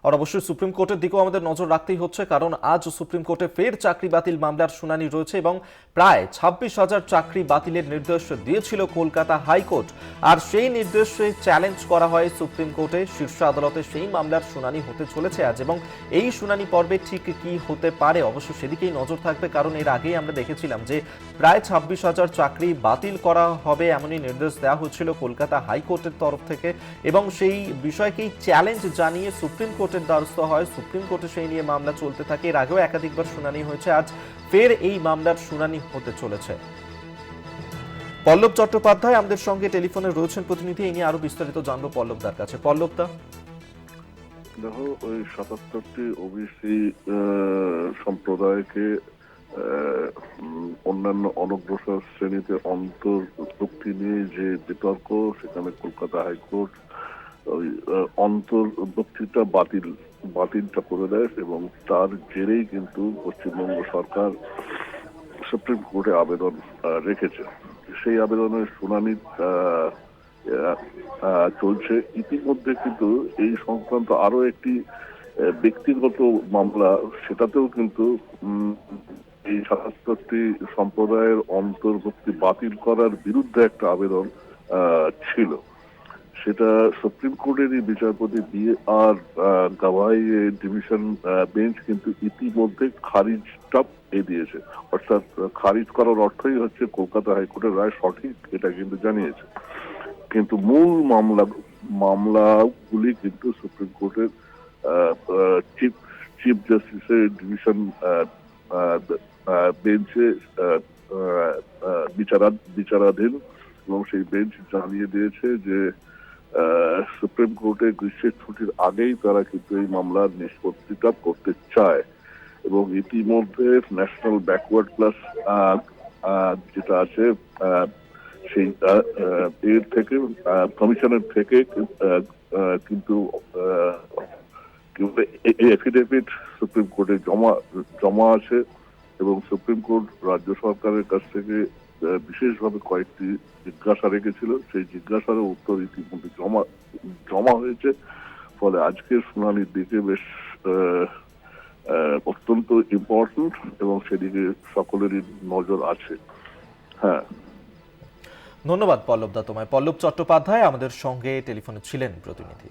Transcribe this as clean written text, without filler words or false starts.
আর অবশ্যই সুপ্রিম কোর্টের দিকেও আমাদের নজর রাখতেই হচ্ছে, কারণ আজ সুপ্রিম কোর্টে ফের চাকরি বাতিল মামলার শুনানি রয়েছে এবং প্রায় 26,000 চাকরি বাতিলের নির্দেশ দিয়েছিল কলকাতা হাইকোর্ট। আর সেই নির্দেশে চ্যালেঞ্জ করা হয় সুপ্রিম কোর্টে, শীর্ষ আদালতে সেই মামলার শুনানি হতে চলেছে আজ। এবং এই শুনানি পর্বে ঠিক কি হতে পারে অবশ্য সেদিকেই নজর থাকবে, কারণ এর আগেই আমরা দেখেছিলাম যে প্রায় 26,000 চাকরি বাতিল করা হবে এমনই নির্দেশ দেওয়া হয়েছিল কলকাতা হাইকোর্টের তরফ থেকে। এবং সেই বিষয়কেই চ্যালেঞ্জ জানিয়ে সুপ্রিম কোর্টের দ্বারস্থ হয়, সুপ্রিম কোর্টে সেই নিয়ে মামলা চলতে থাকে। এর আগেও একাধিকবার শুনানি হয়েছে, আজ ফের এই মামলার শুনানি হতে চলেছে। পল্লব চট্টোপাধ্যায় আমাদের সঙ্গে টেলিফোনে রয়েছেন প্রতিনিধি, এই নিয়ে আরো বিস্তারিত জানবো পল্লবদার কাছে। পল্লবদা, দেখো, ওই ৭৭টি ওবিসি সম্প্রদায়কে অন্যান্য অনগ্রসর শ্রেণীতে অন্তর্ভুক্তি নিয়ে যে বিতর্ক, সেখানে কলকাতা হাইকোর্ট ওই অন্তর্ভুক্তিটা বাতিলটা করে দেয় এবং তার জেরেই কিন্তু পশ্চিমবঙ্গ সরকার সুপ্রিম কোর্টে আবেদন রেখেছে। সেই আবেদনের শুনানি চলছে। ইতিমধ্যে কিন্তু এই সংক্রান্ত আরো একটি ব্যক্তিগত মামলা, সেটাতেও কিন্তু এই ৭৭টি সম্প্রদায়ের অন্তর্ভুক্তি বাতিল করার বিরুদ্ধে একটা আবেদন ছিল। সেটা সুপ্রিম কোর্টেরই বিচারপতি B.R. গাভাই ডিভিশন বেঞ্চ কিন্তু ইতিমধ্যে খারিজটা দিয়েছে। অর্থাৎ খারিজ করার অর্থই হচ্ছে কলকাতা হাইকোর্টের রায় সঠিক, এটা কিন্তু জানিয়েছে। কিন্তু মূল মামলাগুলি কিন্তু সুপ্রিম কোর্টের চিফ জাস্টিসের ডিভিশন বেঞ্চে বিচারাধীন এবং সেই বেঞ্চ জানিয়ে দিয়েছে যে সুপ্রিম কোর্টে গ্রীষ্মের ছুটির আগেই তারা কিন্তু এই মামলার নিষ্পত্তিটা করতে চায়। এবং ইতিমধ্যে ন্যাশনাল ব্যাকওয়ার্ড ক্লাস যেটা আছে সেই এর থেকে কমিশনের থেকে কিন্তু এফিডেভিট সুপ্রিম কোর্টে জমা আছে এবং সুপ্রিম কোর্ট রাজ্য সরকারের কাছ থেকে বিশেষভাবে কয়েকটি জিজ্ঞাসা রেখেছিল। সেই জিজ্ঞাসার উত্তর ইতিমধ্যে জমা হয়েছে। ফলে আজকের শুনানির দিকে বেশ অত্যন্ত ইম্পর্টেন্ট এবং সেদিকে সকলেরই নজর আছে। হ্যাঁ, ধন্যবাদ পল্লবদা তোমায়। পল্লব চট্টোপাধ্যায় আমাদের সঙ্গে টেলিফোনে ছিলেন প্রতিনিধি।